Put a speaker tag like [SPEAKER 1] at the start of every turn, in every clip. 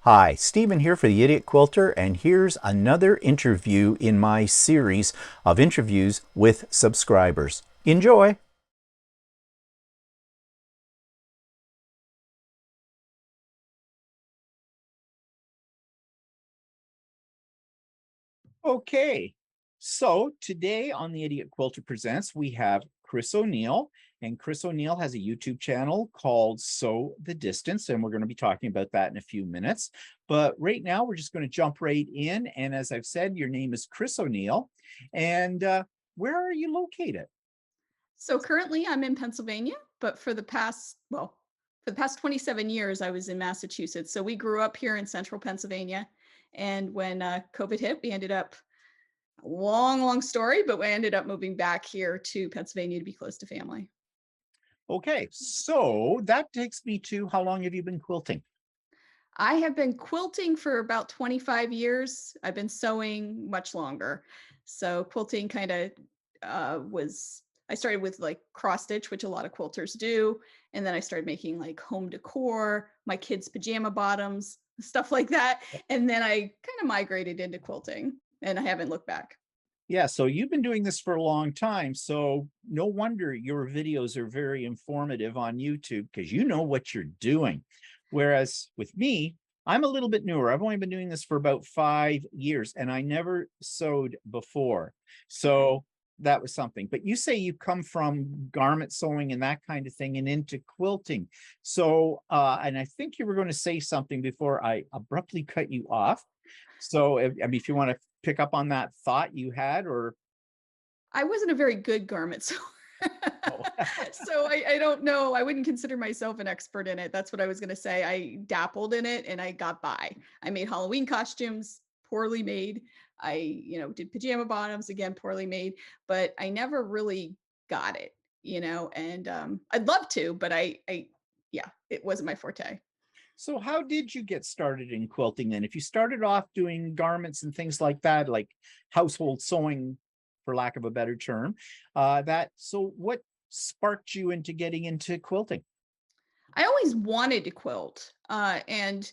[SPEAKER 1] Hi, Stephen here for the Idiot Quilter, and here's another interview in my series of interviews with subscribers. Enjoy! Okay, so today on the Idiot Quilter Presents, we have Kris O'Neill, and Kris O'Neill has a YouTube channel called Sew the Distance, and we're going to be talking about that in a few minutes. But right now, we're just going to jump right in. And as I've said, your name is Kris O'Neill, and where are you located?
[SPEAKER 2] So currently I'm in Pennsylvania, but for the past 27 years, I was in Massachusetts. So we grew up here in central Pennsylvania. And when COVID hit, we ended up, long, long story, but we ended up moving back here to Pennsylvania to be close to family.
[SPEAKER 1] Okay, so that takes me to how long have you been quilting?
[SPEAKER 2] I have been quilting for about 25 years. I've been sewing much longer. So quilting kind of I started with like cross stitch, which a lot of quilters do. And then I started making like home decor, my kids' pajama bottoms, stuff like that. And then I kind of migrated into quilting and I haven't looked back.
[SPEAKER 1] Yeah, so you've been doing this for a long time, so no wonder your videos are very informative on YouTube because you know what you're doing. Whereas with me, I'm a little bit newer. I've only been doing this for about 5 years and I never sewed before.
[SPEAKER 2] Okay.
[SPEAKER 1] So that was something. But you say you come from garment sewing and that kind of thing and into quilting. So, and I think you were going to say something before I abruptly cut you off. So, I mean, if you want to pick up on that thought you had, or
[SPEAKER 2] I wasn't a very good garment sewer.
[SPEAKER 1] oh,
[SPEAKER 2] So I don't know. I wouldn't consider myself an expert in it. That's what I was going to say. I dabbled in it and I got by. I made Halloween costumes, poorly made. Did pajama bottoms, again, poorly made, but I never really got it, and I'd love to, but yeah, it wasn't my forte.
[SPEAKER 1] so how did you get started in quilting then? If you started off doing garments and things like that, like household sewing, for lack of a better term, so what sparked you into getting into quilting?
[SPEAKER 2] I always wanted to quilt. And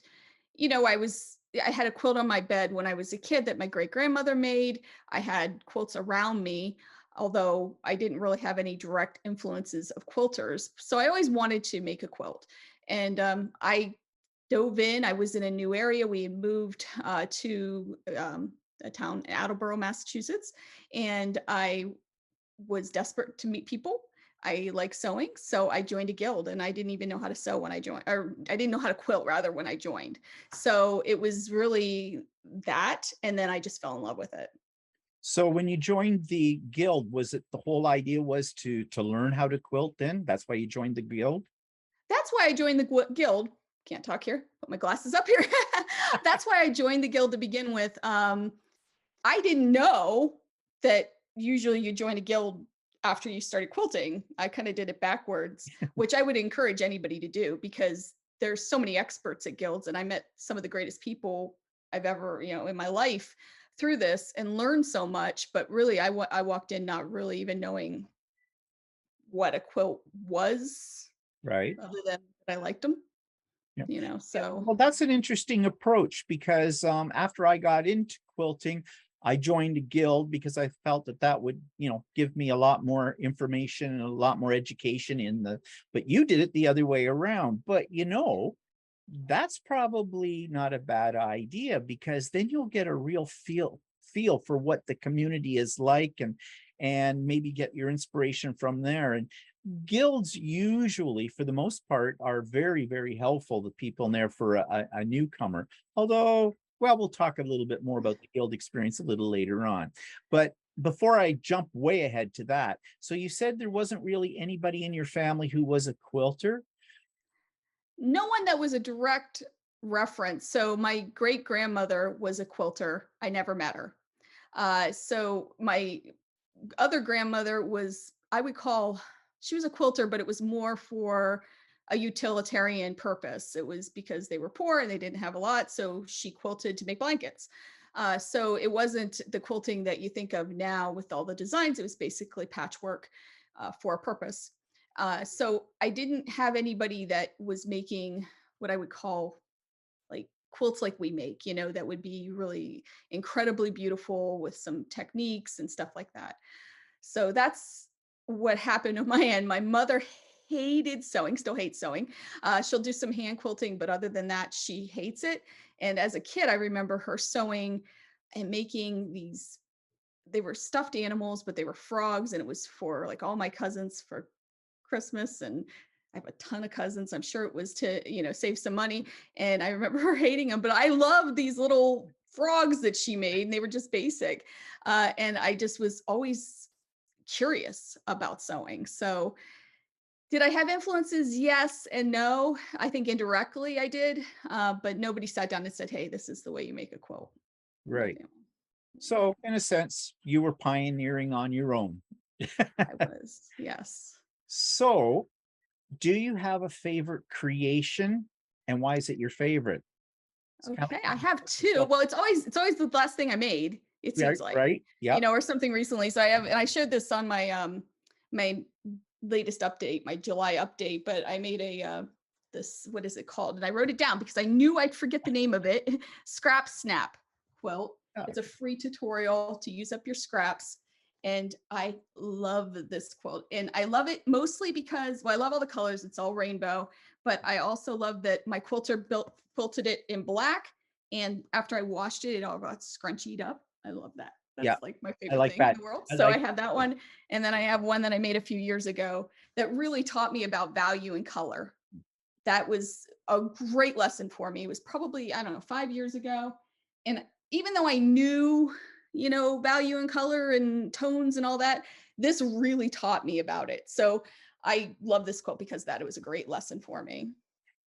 [SPEAKER 2] I had a quilt on my bed when I was a kid that my great grandmother made. I had quilts around me, although I didn't really have any direct influences of quilters. So I always wanted to make a quilt. And I dove in. I was in a new area. We had moved to a town, Attleboro, Massachusetts, and I was desperate to meet people. I like sewing, so I joined a guild and I didn't even know how to sew when I joined, or I didn't know how to quilt rather when I joined. So it was really that. And then I just fell in love with it.
[SPEAKER 1] So when you joined the guild, was it the whole idea was to learn how to quilt then? That's why you joined the guild?
[SPEAKER 2] That's why I joined the guild. Can't talk here, put my glasses up here. That's why I joined the guild to begin with. I didn't know that usually you join a guild after you started quilting. I kind of did it backwards, which I would encourage anybody to do because there's so many experts at guilds and I met some of the greatest people I've ever, in my life through this and learned so much, but really I walked in not really even knowing what a quilt was
[SPEAKER 1] Right.
[SPEAKER 2] other than that I liked them,
[SPEAKER 1] Yeah. Yeah,
[SPEAKER 2] so
[SPEAKER 1] well, that's an interesting approach because after I got into quilting, I joined a guild because I felt that that would, give me a lot more information and a lot more education in the, but you did it the other way around. But that's probably not a bad idea because then you'll get a real feel for what the community is like and maybe get your inspiration from there. And guilds usually for the most part are very very helpful to people in there for a newcomer, although well we'll talk a little bit more about the guild experience a little later on. But before I jump way ahead to that, so you said there wasn't really anybody in your family who was a quilter?
[SPEAKER 2] no one that was a direct reference. So my great grandmother was a quilter. I never met her. So my other grandmother was, I would call, she was a quilter, but it was more for a utilitarian purpose. It was because they were poor and they didn't have a lot. So she quilted to make blankets. So it wasn't the quilting that you think of now with all the designs. It was basically patchwork for a purpose. So I didn't have anybody that was making what I would call like quilts like we make, that would be really incredibly beautiful with some techniques and stuff like that. So that's what happened on my end. My mother hated sewing, still hates sewing. She'll do some hand quilting, but other than that, she hates it. And as a kid, I remember her sewing and making these, they were stuffed animals, but they were frogs. And it was for like all my cousins for Christmas. And I have a ton of cousins. I'm sure it was to, save some money. And I remember her hating them, but I loved these little frogs that she made. And they were just basic. And I just was always curious about sewing. So, did I have influences? Yes and no. I think indirectly I did, but nobody sat down and said, "Hey, this is the way you make a quilt." In my
[SPEAKER 1] Right.
[SPEAKER 2] family. Yeah,
[SPEAKER 1] So in a sense, you were pioneering on your own.
[SPEAKER 2] I was. Yes.
[SPEAKER 1] So do you have a favorite creation, and why is it your favorite? It's kind
[SPEAKER 2] Okay, I
[SPEAKER 1] of
[SPEAKER 2] have two.
[SPEAKER 1] yourself.
[SPEAKER 2] Well, it's always the last thing I made. It
[SPEAKER 1] Right,
[SPEAKER 2] seems like,
[SPEAKER 1] right. Yep.
[SPEAKER 2] or something recently. So I have, and I showed this on my latest update, my July update. But I made a this, what is it called? And I wrote it down because I knew I'd forget the name of it. Scrap Snap quilt.
[SPEAKER 1] Yeah.
[SPEAKER 2] It's a free tutorial to use up your scraps. And I love this quilt. And I love it mostly because, well, I love all the colors. It's all rainbow. But I also love that my quilter quilted it in black. And after I washed it, it all got scrunchied up. I love that.
[SPEAKER 1] Yeah.
[SPEAKER 2] That's like my
[SPEAKER 1] I
[SPEAKER 2] favorite
[SPEAKER 1] like
[SPEAKER 2] thing in
[SPEAKER 1] that.
[SPEAKER 2] the world.
[SPEAKER 1] I
[SPEAKER 2] So I
[SPEAKER 1] like
[SPEAKER 2] have that one. And then I have one that I made a few years ago that really taught me about value and color. That was a great lesson for me. It was probably, I don't know, 5 years ago. And even though I knew, value and color and tones and all that, this really taught me about it. So I love this quote because that it was a great lesson for me.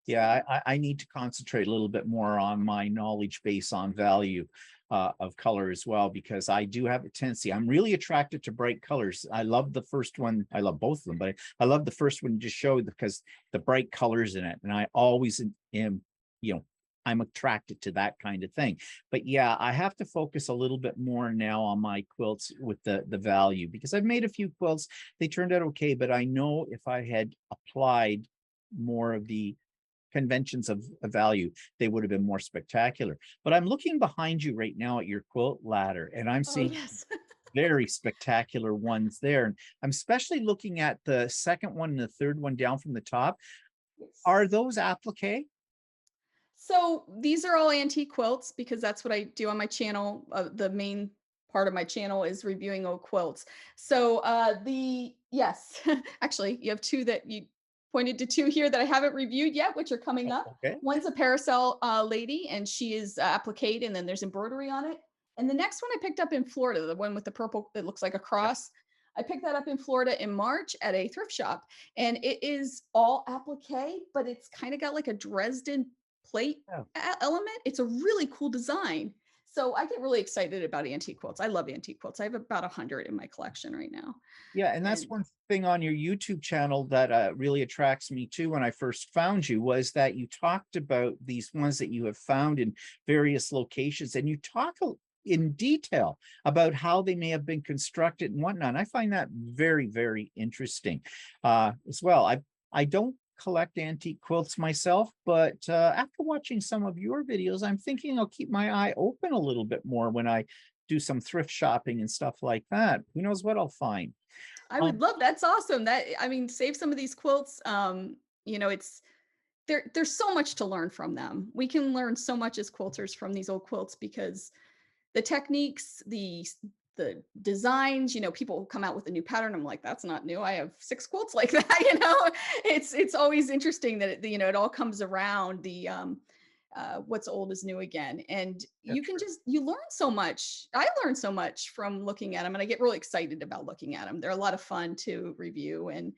[SPEAKER 1] Yeah,
[SPEAKER 2] So
[SPEAKER 1] I need to concentrate a little bit more on my knowledge base on value of color as well, because I do have a tendency. I'm really attracted to bright colors. I love the first one. I love both of them, but I love the first one you just showed because the bright colors in it. And I always am, you know, I'm attracted to that kind of thing. But yeah, I have to focus a little bit more now on my quilts with the value, because I've made a few quilts. They turned out okay, but I know if I had applied more of the conventions of value, they would have been more spectacular. But I'm looking behind you right now at your quilt ladder, and I'm
[SPEAKER 2] oh
[SPEAKER 1] seeing
[SPEAKER 2] yes.
[SPEAKER 1] very spectacular ones there. And I'm especially looking at the second one and the third one down from the top.
[SPEAKER 2] Yes.
[SPEAKER 1] Are those applique?
[SPEAKER 2] So these are all antique quilts because that's what I do on my channel. The main part of my channel is reviewing old quilts. So the yes, actually, you have two that you pointed to two here that I haven't reviewed yet, which are coming up.
[SPEAKER 1] Okay.
[SPEAKER 2] One's a parasol lady, and she is applique, and then there's embroidery on it. And the next one I picked up in Florida, the one with the purple that looks like a
[SPEAKER 1] Yeah.
[SPEAKER 2] cross. I picked that up in Florida in March at a thrift shop, and it is all applique, but it's kind of got like a Dresden plate
[SPEAKER 1] Yeah.
[SPEAKER 2] element. It's a really cool design. So I get really excited about antique quilts. I love antique quilts. I have about 100 in my collection right now.
[SPEAKER 1] Yeah, and that's
[SPEAKER 2] And
[SPEAKER 1] one thing on your YouTube channel that really attracts me too when I first found you, was that you talked about these ones that you have found in various locations, and you talk in detail about how they may have been constructed and whatnot. And I find that very, very interesting as well. I don't collect antique quilts myself, but after watching some of your videos, I'm thinking I'll keep my eye open a little bit more when I do some thrift shopping and stuff like that. Who knows what I'll find.
[SPEAKER 2] I would
[SPEAKER 1] Um,
[SPEAKER 2] love that's awesome. That I mean, save some of these quilts. It's there's so much to learn from them. We can learn so much as quilters from these old quilts because the techniques, the designs, people come out with a new pattern. I'm like, that's not new. I have 6 quilts like that, It's always interesting that it all comes around the what's old is new again. And
[SPEAKER 1] that's
[SPEAKER 2] you can
[SPEAKER 1] true.
[SPEAKER 2] just you learn so much. I learn so much from looking at them, and I get really excited about looking at them. They're a lot of fun to review. And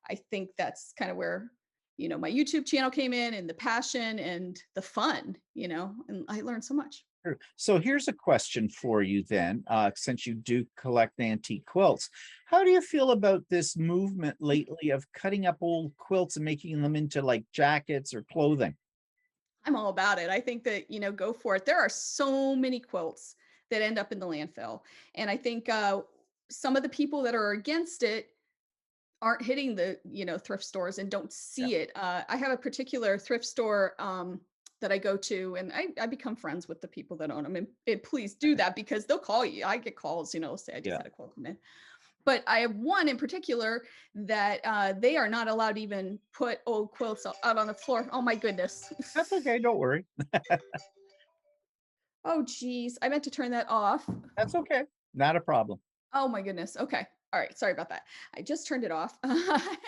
[SPEAKER 2] I think that's kind of where my YouTube channel came in, and the passion and the fun, and I learned so much.
[SPEAKER 1] True. So here's a question for you then, since you do collect antique quilts. How do you feel about this movement lately of cutting up old quilts and making them into like jackets or clothing?
[SPEAKER 2] I'm all about it. I think that, go for it. There are so many quilts that end up in the landfill. And I think some of the people that are against it aren't hitting the, thrift stores and don't
[SPEAKER 1] Yeah.
[SPEAKER 2] see it. I have a particular thrift store that I go to, and I become friends with the people that own them. And please do that because they'll call you. I get calls, say I just
[SPEAKER 1] Yeah,
[SPEAKER 2] had a call come in. But I have one in particular that they are not allowed to even put old quilts out on the floor. Oh my goodness.
[SPEAKER 1] that's okay. Don't worry.
[SPEAKER 2] Oh geez, I meant to turn that off.
[SPEAKER 1] That's okay. Not a problem.
[SPEAKER 2] Oh my goodness. Okay. All right. Sorry about that. I just turned it off.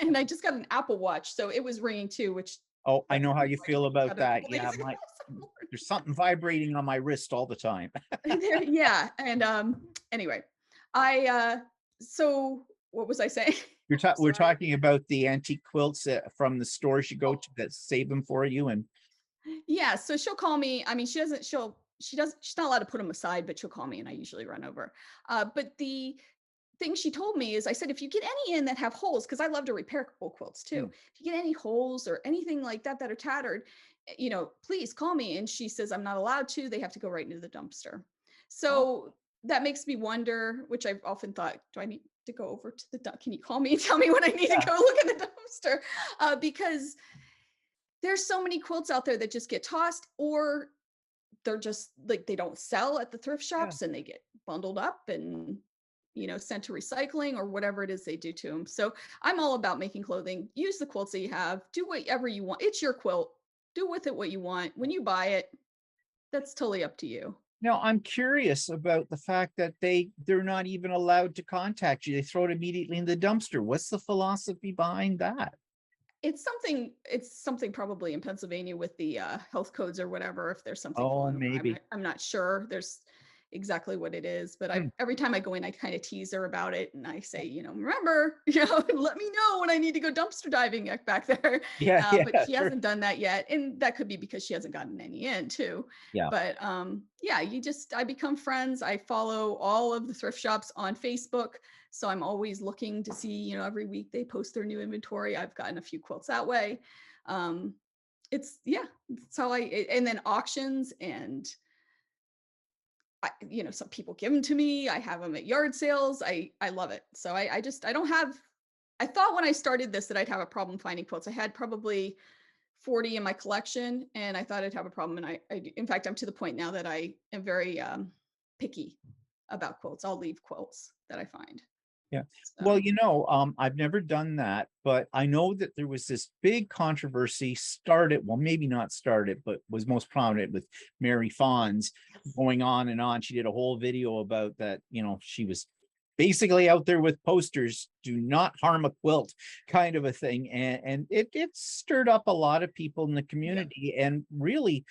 [SPEAKER 2] And I just got an Apple Watch. So it was ringing too, which
[SPEAKER 1] Oh, I
[SPEAKER 2] that's
[SPEAKER 1] know how
[SPEAKER 2] not
[SPEAKER 1] you
[SPEAKER 2] much.
[SPEAKER 1] feel
[SPEAKER 2] I
[SPEAKER 1] about
[SPEAKER 2] got it a
[SPEAKER 1] that.
[SPEAKER 2] couple
[SPEAKER 1] Yeah,
[SPEAKER 2] days ago. So
[SPEAKER 1] there's something vibrating on my wrist all the time.
[SPEAKER 2] yeah. And anyway, I so what was I saying?
[SPEAKER 1] We're
[SPEAKER 2] Sorry.
[SPEAKER 1] talking about the antique quilts from the stores you go
[SPEAKER 2] Oh,
[SPEAKER 1] to that save them for you, and
[SPEAKER 2] yeah. So she'll call me. I mean, she's not allowed to put them aside, but she'll call me and I usually run over. But the thing she told me is I said, if you get any in that have holes, because I love to repair old quilts too.
[SPEAKER 1] mm,
[SPEAKER 2] If you get any holes or anything like that that are tattered, please call me. And she says, I'm not allowed to. They have to go right into the dumpster.
[SPEAKER 1] oh
[SPEAKER 2] So that makes me wonder, which I've often thought, do I need to go over to the dump? Can you call me and tell me when I need to
[SPEAKER 1] yeah,
[SPEAKER 2] go look in the dumpster? Because there's so many quilts out there that just get tossed, or they're just like they don't sell at the thrift
[SPEAKER 1] yeah.
[SPEAKER 2] shops and they get bundled up and sent to recycling or whatever it is they do to them. So I'm all about making clothing. Use the quilts that you have. Do whatever you want. It's your quilt. Do with it what you want. When you buy it, that's totally up to you.
[SPEAKER 1] Now I'm curious about the fact that they're not even allowed to contact you. They throw it immediately in the dumpster. What's the philosophy behind that?
[SPEAKER 2] It's something probably in Pennsylvania with the health codes or whatever. If there's something
[SPEAKER 1] Oh,
[SPEAKER 2] falling over, I'm
[SPEAKER 1] maybe.
[SPEAKER 2] not, I'm not sure. There's exactly what it is, but
[SPEAKER 1] Hmm.
[SPEAKER 2] every time I go in, I kind of tease her about it, and I say, remember, let me know when I need to go dumpster diving back there.
[SPEAKER 1] Yeah,
[SPEAKER 2] But
[SPEAKER 1] yeah,
[SPEAKER 2] she
[SPEAKER 1] sure.
[SPEAKER 2] hasn't done that yet, and that could be because she hasn't gotten any in too.
[SPEAKER 1] Yeah.
[SPEAKER 2] But yeah, I become friends. I follow all of the thrift shops on Facebook. So I'm always looking to see, every week they post their new inventory. I've gotten a few quilts that way. Um, yeah, that's how and then auctions and some people give them to me. I have them at yard sales. I love it. So I don't have, I thought when I started this that I'd have a problem finding quilts. I had probably 40 in my collection and I thought I'd have a problem. And in fact, I'm to the point now that I am very picky about quilts. I'll leave quilts that I find.
[SPEAKER 1] Yeah. Well,
[SPEAKER 2] So
[SPEAKER 1] I've never done that, but I know that there was this big controversy started, well, maybe not started, but was most prominent with Mary Fonz
[SPEAKER 2] yes.
[SPEAKER 1] going on and on. She did a whole video about that, she was basically out there with posters, do not harm a quilt, kind of a thing. And it stirred up a lot of people in the
[SPEAKER 2] Yeah.
[SPEAKER 1] community. And really,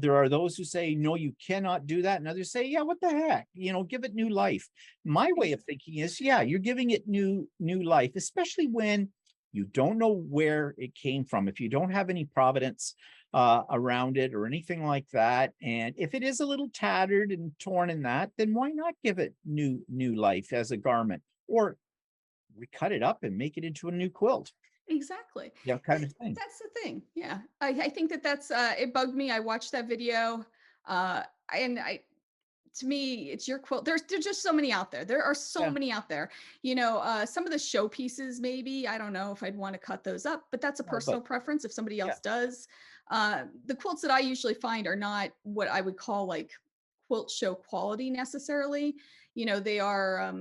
[SPEAKER 1] there are those who say, no, you cannot do that. And others say, yeah, what the heck? Give it new life. My way of thinking is, yeah, you're giving it new life, especially when you don't know where it came from. If you don't have any provenance around it or anything like that, and if it is a little tattered and torn in that, then why not give it new life as a garment, or we cut it up and make it into a new quilt,
[SPEAKER 2] Exactly.
[SPEAKER 1] kind of thing.
[SPEAKER 2] That's the thing. Yeah. I think that's it bugged me. I watched that video. Uh and I to me, it's your quilt. There's just so many out there. There are so
[SPEAKER 1] Yeah.
[SPEAKER 2] many out there. Some of the show pieces, maybe, I don't know if I'd want to cut those up, but that's a
[SPEAKER 1] No, but
[SPEAKER 2] personal preference if somebody
[SPEAKER 1] yeah.
[SPEAKER 2] else does. The quilts that I usually find are not what I would call like quilt show quality necessarily. They are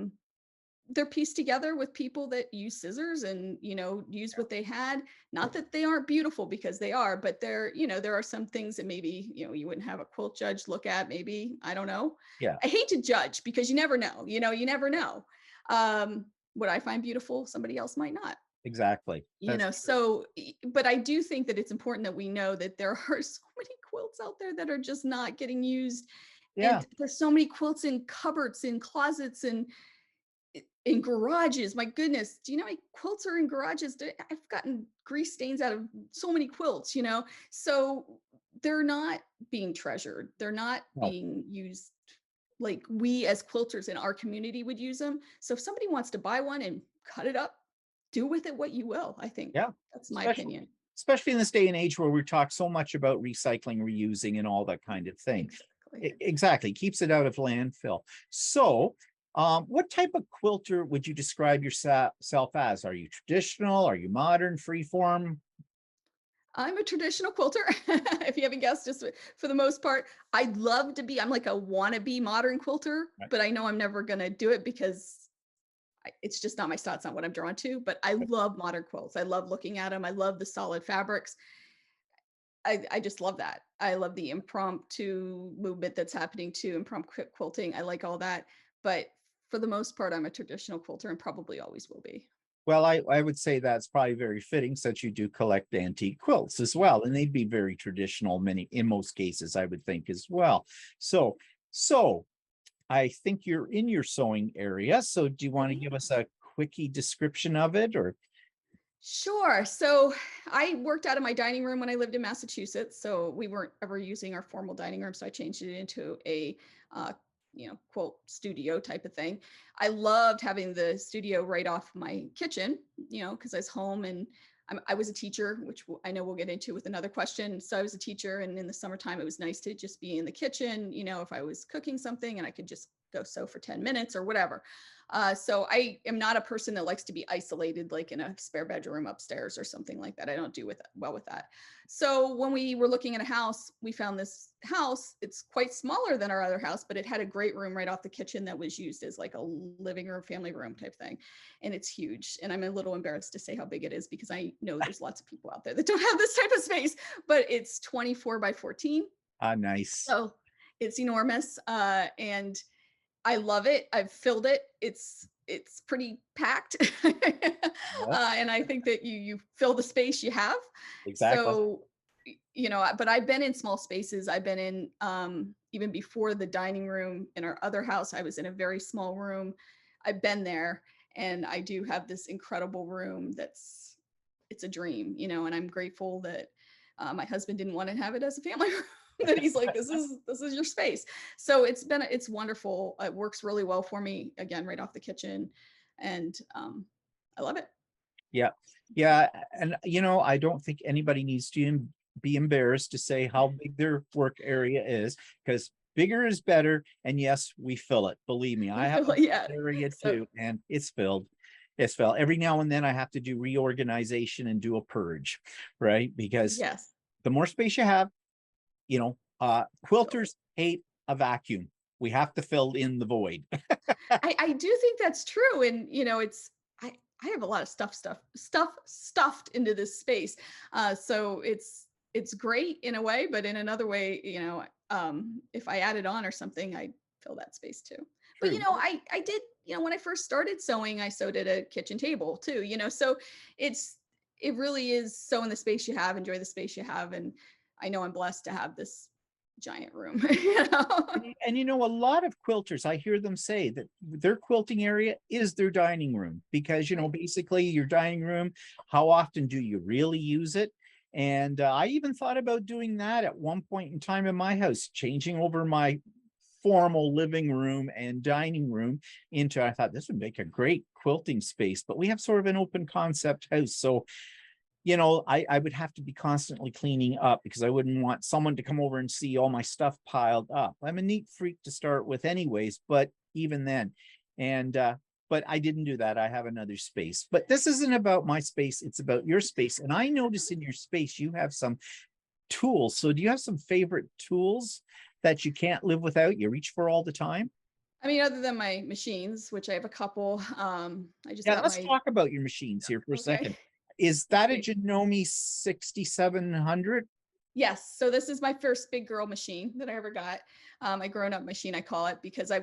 [SPEAKER 2] they're pieced together with people that use scissors and use what they had. Not that they aren't beautiful, because they are, but there are some things that maybe you wouldn't have a quilt judge look at. Maybe, I don't know.
[SPEAKER 1] Yeah,
[SPEAKER 2] I hate to judge because you never know. You never know. What I find beautiful, somebody else might not.
[SPEAKER 1] exactly. That's true.
[SPEAKER 2] So but I do think that it's important that we know that there are so many quilts out there that are just not getting used.
[SPEAKER 1] Yeah.
[SPEAKER 2] And there's so many quilts in cupboards, in closets, and in garages. My goodness, do you know how many quilts are in garages? I've gotten grease stains out of so many quilts. So they're not being treasured. They're not
[SPEAKER 1] No.
[SPEAKER 2] being used like we as quilters in our community would use them. So if somebody wants to buy one and cut it up, do with it what you will. I think
[SPEAKER 1] Yeah.
[SPEAKER 2] that's my
[SPEAKER 1] Especially
[SPEAKER 2] opinion.
[SPEAKER 1] especially in this day and age where we talk so much about recycling, reusing, and all that kind of thing.
[SPEAKER 2] Exactly.
[SPEAKER 1] Exactly. Keeps it out of landfill. So, what type of quilter would you describe yourself as? Are you traditional? Are you modern, freeform?
[SPEAKER 2] I'm a traditional quilter. If you haven't guessed, just for the most part, I'd love to be. I'm like a wannabe modern quilter,
[SPEAKER 1] Right.
[SPEAKER 2] but I know I'm never going to do it because it's just not my style. It's not what I'm drawn to. But I love modern quilts. I love looking at them. I love the solid fabrics. I just love that. I love the impromptu movement that's happening too, impromptu quilting. I like all that. But for the most part, I'm a traditional quilter and probably always will be.
[SPEAKER 1] Well, I would say that's probably very fitting since you do collect antique quilts as well, and they'd be very traditional many in most cases, I would think as well. So, so I think you're in your sewing area. So do you want to give us a quickie description of it or?
[SPEAKER 2] Sure. So I worked out of my dining room when I lived in Massachusetts. So we weren't ever using our formal dining room. So I changed it into a, uh, quote, studio type of thing. I loved having the studio right off my kitchen, because I was home and I was a teacher, which I know we'll get into with another question. So I was a teacher, and in the summertime, it was nice to just be in the kitchen, if I was cooking something and I could just go sew for 10 minutes or whatever. So I am not a person that likes to be isolated, like in a spare bedroom upstairs or something like that. I don't do well with that. So when we were looking at a house, we found this house. It's quite smaller than our other house, but it had a great room right off the kitchen that was used as like a living room, family room type thing. And it's huge. And I'm a little embarrassed to say how big it is because I know there's lots of people out there that don't have this type of space, but it's 24 by 14.
[SPEAKER 1] Ah, nice.
[SPEAKER 2] So it's enormous. And I love it. I've filled it. It's pretty packed.
[SPEAKER 1] Yeah,
[SPEAKER 2] And I think that you fill the space you have.
[SPEAKER 1] exactly.
[SPEAKER 2] So, but I've been in small spaces. I've been in, even before the dining room in our other house, I was in a very small room. I've been there, and I do have this incredible room it's a dream, and I'm grateful that my husband didn't want to have it as a family room. That he's like, this is your space. So it's wonderful. It works really well for me. Again, right off the kitchen, and I love it.
[SPEAKER 1] Yeah. Yeah. And I don't think anybody needs to be embarrassed to say how big their work area is, because bigger is better. And yes, we fill it. Believe me,
[SPEAKER 2] We
[SPEAKER 1] I have
[SPEAKER 2] feel
[SPEAKER 1] a
[SPEAKER 2] like, yeah.
[SPEAKER 1] area
[SPEAKER 2] So
[SPEAKER 1] too, and it's filled. It's filled. Every now and then I have to do reorganization and do a purge, right? Because
[SPEAKER 2] yes,
[SPEAKER 1] the more space you have,
[SPEAKER 2] totally.
[SPEAKER 1] quilters hate a vacuum. We have to fill in the void.
[SPEAKER 2] I do think that's true, and I have a lot of stuff stuffed into this space. So it's great in a way, but in another way, if I added on or something, I'd fill that space too. But
[SPEAKER 1] True.
[SPEAKER 2] I did, when I first started sewing, I sewed at a kitchen table too. So it's it really is sew in the space you have, enjoy the space you have, and I know I'm blessed to have this giant room.
[SPEAKER 1] And a lot of quilters, I hear them say that their quilting area is their dining room because,
[SPEAKER 2] Right.
[SPEAKER 1] basically your dining room, how often do you really use it? And I even thought about doing that at one point in time in my house, changing over my formal living room and dining room into, I thought this would make a great quilting space, but we have sort of an open concept house. So I would have to be constantly cleaning up because I wouldn't want someone to come over and see all my stuff piled up. I'm a neat freak to start with anyways, but even then. And but I didn't do that. I have another space. But this isn't about my space, it's about your space. And I notice in your space you have some tools. So do you have some favorite tools that you can't live without, you reach for all the time?
[SPEAKER 2] I mean, other than my machines, which I have a couple, I just
[SPEAKER 1] Yeah,
[SPEAKER 2] got
[SPEAKER 1] let's
[SPEAKER 2] my
[SPEAKER 1] talk about your machines here for a
[SPEAKER 2] okay.
[SPEAKER 1] second. Is that a
[SPEAKER 2] Okay.
[SPEAKER 1] Janome 6700?
[SPEAKER 2] Yes. So this is my first big girl machine that I ever got. My grown up machine, I call it, because I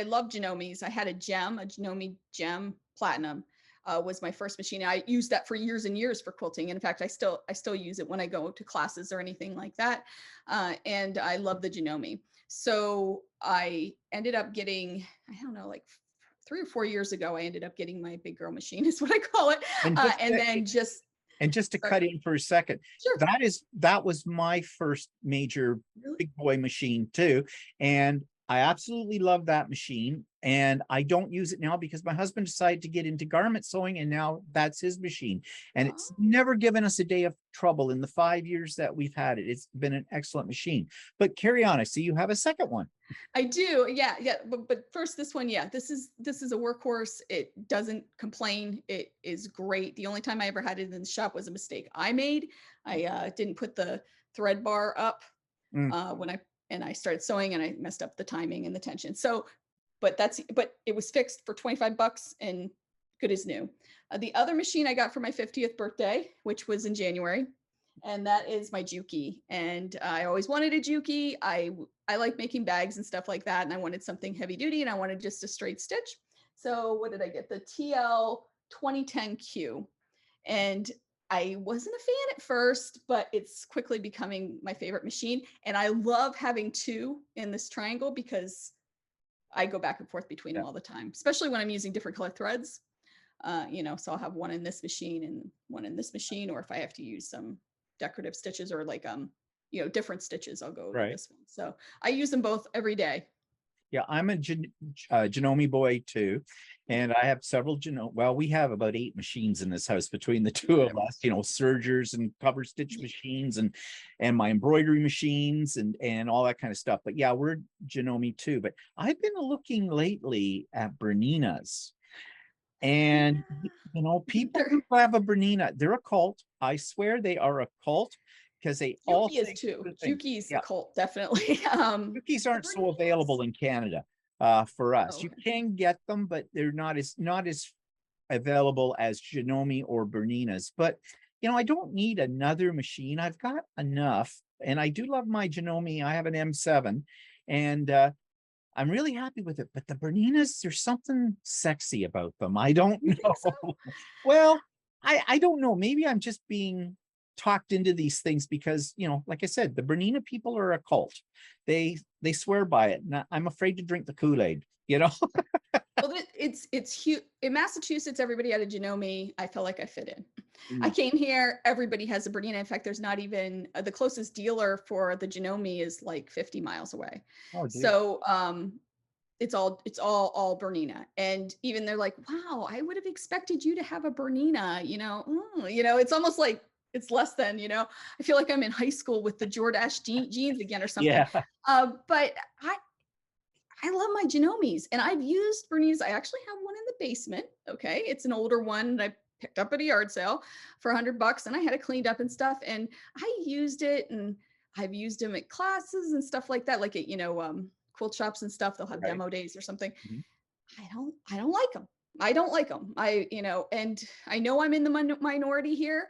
[SPEAKER 2] love Genomes. I had a Genome Gem Platinum. Was my first machine. I used that for years and years for quilting. And in fact, I still use it when I go to classes or anything like that. And I love the Genome. So I ended up getting, I don't know, like 3 or 4 years ago, I ended up getting my big girl machine, is what I call it.
[SPEAKER 1] And just
[SPEAKER 2] And then just
[SPEAKER 1] And just to
[SPEAKER 2] sorry,
[SPEAKER 1] cut in for a second,
[SPEAKER 2] sure.
[SPEAKER 1] that was my first major
[SPEAKER 2] Really?
[SPEAKER 1] big boy machine too. And I absolutely love that machine. and I don't use it now because my husband decided to get into garment sewing, and now that's his machine. And
[SPEAKER 2] Oh,
[SPEAKER 1] it's never given us a day of trouble in the 5 years that we've had it. It's been an excellent machine. But carry on. I see you have a second one.
[SPEAKER 2] I do. Yeah, yeah. But first, this one, yeah, this is a workhorse. It doesn't complain. It is great. The only time I ever had it in the shop was a mistake I made. I didn't put the thread bar up
[SPEAKER 1] Mm,
[SPEAKER 2] when I started sewing, and I messed up the timing and the tension. So, but it was fixed for 25 bucks and good as new. The other machine I got for my 50th birthday, which was in January, and that is my Juki. And I always wanted a Juki. I like making bags and stuff like that, and I wanted something heavy duty, and I wanted just a straight stitch. So what did I get? The TL 2010Q, and I wasn't a fan at first, but it's quickly becoming my favorite machine. And I love having two in this triangle because I go back and forth between
[SPEAKER 1] yeah,
[SPEAKER 2] them all the time, especially when I'm using different color threads. So I'll have one in this machine and one in this machine, or if I have to use some decorative stitches or like different stitches, I'll go to
[SPEAKER 1] right.
[SPEAKER 2] this one. So I use them both every day.
[SPEAKER 1] Yeah, I'm a Janome boy too. And I have several well, we have about 8 machines in this house between the two of us, sergers and cover stitch machines and my embroidery machines and all that kind of stuff. But yeah, we're Janome too. But I've been looking lately at Berninas. And people
[SPEAKER 2] They're,
[SPEAKER 1] who have a Bernina, they're a cult. I swear they are a cult because they all
[SPEAKER 2] Yuki is
[SPEAKER 1] think
[SPEAKER 2] too.
[SPEAKER 1] the thing.
[SPEAKER 2] Yuki's a
[SPEAKER 1] Yeah,
[SPEAKER 2] cult, definitely.
[SPEAKER 1] cookies
[SPEAKER 2] The
[SPEAKER 1] aren't so
[SPEAKER 2] Berninas.
[SPEAKER 1] available in Canada for us.
[SPEAKER 2] Oh,
[SPEAKER 1] You
[SPEAKER 2] okay.
[SPEAKER 1] can get them, but they're not as available as Janome or Bernina's. But I don't need another machine. I've got enough, and I do love my Janome. I have an M7, and I'm really happy with it. But the Berninas, there's something sexy about them. I don't
[SPEAKER 2] You think so?
[SPEAKER 1] know. Well, I don't know. Maybe I'm just being talked into these things because, like I said, the Bernina people are a cult. They swear by it. And I'm afraid to drink the Kool-Aid.
[SPEAKER 2] Well, it's huge in Massachusetts. Everybody had a Janome. I felt like I fit in. I
[SPEAKER 1] Mm.
[SPEAKER 2] came here. Everybody has a Bernina. In fact, there's not even the closest dealer for the Janome is like 50 miles away.
[SPEAKER 1] Oh dear.
[SPEAKER 2] So it's all Bernina, and even they're like, wow, I would have expected you to have a Bernina. It's almost like it's less than. I feel like I'm in high school with the Jordache jeans again or something.
[SPEAKER 1] Yeah.
[SPEAKER 2] But I love my Genomes, and I've used Bernice. I actually have one in the basement. Okay. It's an older one that I picked up at a yard sale for $100, and I had it cleaned up and stuff. And I used it, and I've used them at classes and stuff like that, like at, quilt shops and stuff. They'll have
[SPEAKER 1] Right.
[SPEAKER 2] demo days or something.
[SPEAKER 1] Mhm.
[SPEAKER 2] I don't like them. I don't like them. And I know I'm in the minority here.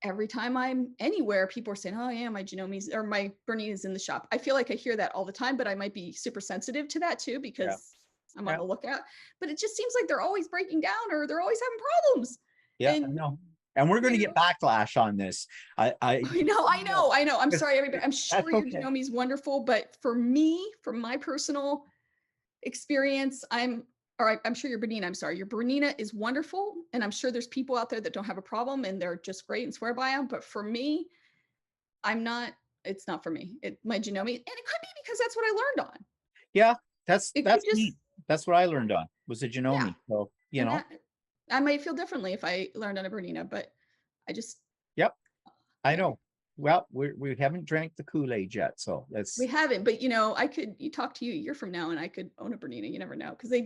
[SPEAKER 2] Every time I'm anywhere, people are saying, "Oh yeah, my Genomes or my Bernie is in the shop." I feel like I hear that all the time, but I might be super sensitive to that too
[SPEAKER 1] Yeah.
[SPEAKER 2] because I'm on
[SPEAKER 1] Yeah.
[SPEAKER 2] the lookout. But it just seems like they're always breaking down or they're always having problems.
[SPEAKER 1] Yeah. I
[SPEAKER 2] And
[SPEAKER 1] know. And we're going to
[SPEAKER 2] you
[SPEAKER 1] get
[SPEAKER 2] know,
[SPEAKER 1] backlash on this.
[SPEAKER 2] I know, I know, I know. I'm sorry, everybody. I'm
[SPEAKER 1] That's
[SPEAKER 2] sure your
[SPEAKER 1] okay.
[SPEAKER 2] Genome's wonderful, but for me, from my personal experience, I'm sure your Bernina, I'm sorry, your Bernina is wonderful. And I'm sure there's people out there that don't have a problem and they're just great and swear by them. But for me, I'm not, it's not for me. My Genome, and it could be because that's what I learned on.
[SPEAKER 1] Yeah. That's
[SPEAKER 2] It could
[SPEAKER 1] that's
[SPEAKER 2] just,
[SPEAKER 1] neat. That's what I learned on was a
[SPEAKER 2] yeah.
[SPEAKER 1] Janome. So,
[SPEAKER 2] And that I might feel differently if I learned on a Bernina, but I just,
[SPEAKER 1] yep. I
[SPEAKER 2] yeah,
[SPEAKER 1] know. Well, we haven't drank the Kool-Aid yet, so
[SPEAKER 2] we
[SPEAKER 1] that's
[SPEAKER 2] haven't. But you talk to you a year from now and I could own a Bernina. You never know. Because they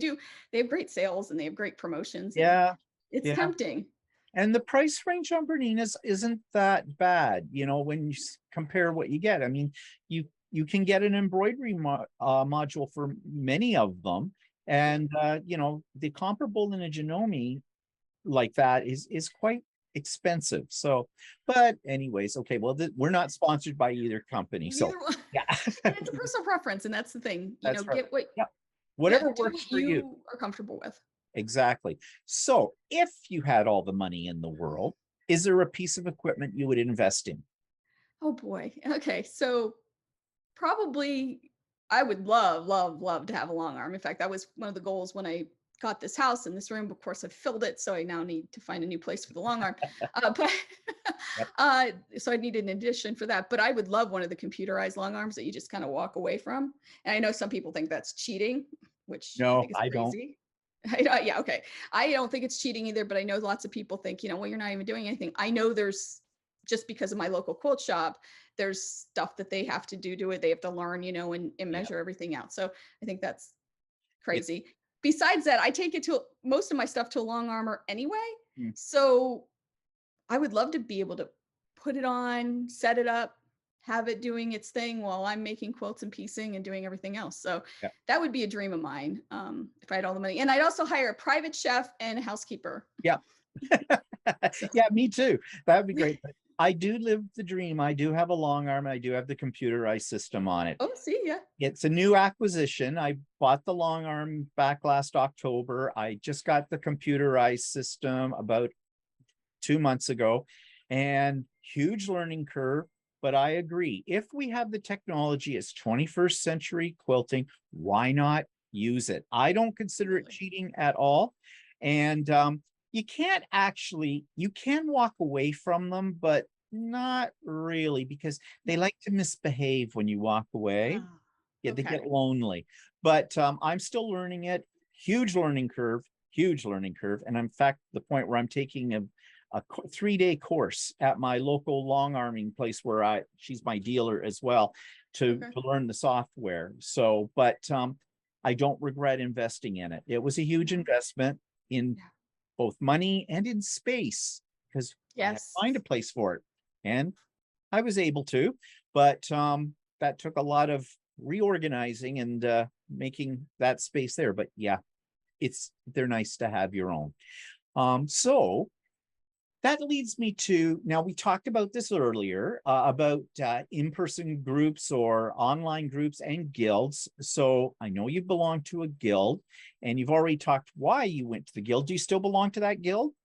[SPEAKER 2] have great sales and they have great promotions and
[SPEAKER 1] yeah,
[SPEAKER 2] it's
[SPEAKER 1] yeah.
[SPEAKER 2] tempting.
[SPEAKER 1] And the price range on Berninas isn't that bad, when you compare what you get. I mean, you can get an embroidery module for many of them, and the comparable in a Janome like that is quite expensive. So, but anyways, okay. Well, we're not sponsored by either company, so
[SPEAKER 2] Neither one.
[SPEAKER 1] yeah,
[SPEAKER 2] And it's a personal preference. And that's the thing,
[SPEAKER 1] that's right.
[SPEAKER 2] get what,
[SPEAKER 1] Yeah,
[SPEAKER 2] yeah,
[SPEAKER 1] whatever
[SPEAKER 2] do
[SPEAKER 1] works
[SPEAKER 2] what
[SPEAKER 1] for you.
[SPEAKER 2] you are comfortable with.
[SPEAKER 1] Exactly. So, if you had all the money in the world, is there a piece of equipment you would invest in?
[SPEAKER 2] Oh boy. Okay. So probably I would love, love, love to have a long arm. In fact, that was one of the goals when I got this house in this room. Of course, I've filled it, so I now need to find a new place for the long arm. But
[SPEAKER 1] Yep.
[SPEAKER 2] so I needed an addition for that. But I would love one of the computerized long arms that you just kind of walk away from. And I know some people think that's cheating. which I
[SPEAKER 1] No,
[SPEAKER 2] think is
[SPEAKER 1] I don't.
[SPEAKER 2] crazy. Yeah, okay. I don't think it's cheating either, but I know lots of people think, well, you're not even doing anything. I know there's just because of my local quilt shop, there's stuff that they have to do to it. They have to learn, and
[SPEAKER 1] Yeah,
[SPEAKER 2] measure everything out. So I think that's
[SPEAKER 1] it's
[SPEAKER 2] crazy. Besides that, I take it to most of my stuff to a long armor anyway.
[SPEAKER 1] mm,
[SPEAKER 2] So I would love to be able to put it on, set it up, have it doing its thing while I'm making quilts and piecing and doing everything else. So
[SPEAKER 1] yeah.
[SPEAKER 2] that would be a dream of mine, if I had all the money. And I'd also hire a private chef and a housekeeper.
[SPEAKER 1] Yeah.
[SPEAKER 2] So
[SPEAKER 1] Yeah, me too. That'd be great. But I do live the dream. I do have a long arm. I do have the computerized system on it.
[SPEAKER 2] oh, see, yeah.
[SPEAKER 1] It's a new acquisition. I bought the long arm back last October. I just got the computerized system about 2 months ago, and huge learning curve. But I agree. If we have the technology as 21st century quilting, why not use it? I don't consider it
[SPEAKER 2] Absolutely.
[SPEAKER 1] cheating at all. And you can walk away from them, but not really, because they
[SPEAKER 2] No.
[SPEAKER 1] like to misbehave when you walk away.
[SPEAKER 2] Ah,
[SPEAKER 1] Yeah, they get
[SPEAKER 2] okay.
[SPEAKER 1] lonely. But I'm still learning it. Huge learning curve, huge learning curve. And in fact, the point where I'm taking a 3-day course at my local long arming place where she's my dealer as well,
[SPEAKER 2] Okay.
[SPEAKER 1] to learn the software. So, but I don't regret investing in it. It was a huge
[SPEAKER 2] No.
[SPEAKER 1] investment in
[SPEAKER 2] Yeah.
[SPEAKER 1] both money and in space, because I had to
[SPEAKER 2] Yes.
[SPEAKER 1] find a place for it. And I was able to, but that took a lot of reorganizing and making that space there. But yeah, they're nice to have your own. So that leads me to, now we talked about this earlier, about in-person groups or online groups and guilds. So I know you belong to a guild, and you've already talked why you went to the guild. Do you still belong to that guild?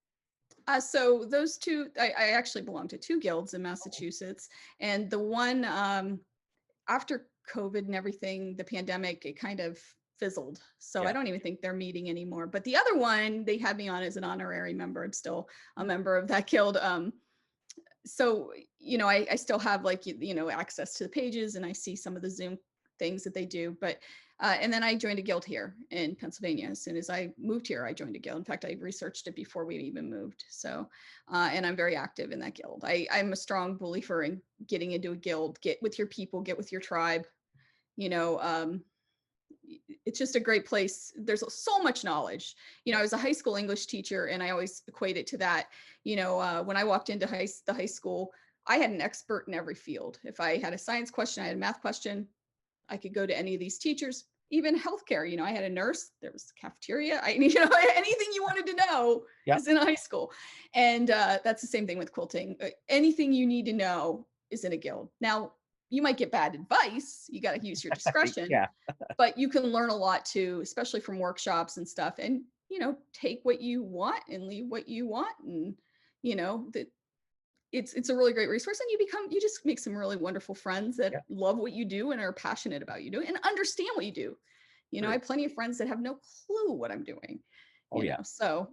[SPEAKER 2] So those two, I actually belong to two guilds in Massachusetts, and the one after COVID and everything, the pandemic, it kind of fizzled. So I
[SPEAKER 1] Yeah.
[SPEAKER 2] don't even think they're meeting anymore. But the other one, they had me on as an honorary member. I'm still a member of that guild. So I still have like access to the pages, and I see some of the Zoom things that they do. But and then I joined a guild here in Pennsylvania. As soon as I moved here, I joined a guild. In fact, I researched it before we even moved. So and I'm very active in that guild. I'm a strong believer in getting into a guild. Get with your people, get with your tribe. you know um, it's just a great place. There's so much knowledge. I was a high school English teacher, and I always equate it to that. When I walked into the high school, I had an expert in every field. If I had a science question, I had a math question, I could go to any of these teachers. Even healthcare, I had a nurse, there was a cafeteria. Anything you wanted to know
[SPEAKER 1] Yeah.
[SPEAKER 2] is in high school. And that's the same thing with quilting. Anything you need to know is in a guild. Now, you might get bad advice. You got to use your discretion,
[SPEAKER 1] Yeah.
[SPEAKER 2] but you can learn a lot too, especially from workshops and stuff. And take what you want and leave what you want. And that it's a really great resource, and you just make some really wonderful friends that
[SPEAKER 1] Yeah.
[SPEAKER 2] love what you do and are passionate about you do and understand what you do. I
[SPEAKER 1] True.
[SPEAKER 2] have plenty of friends that have no clue what I'm doing.
[SPEAKER 1] Oh yeah.
[SPEAKER 2] So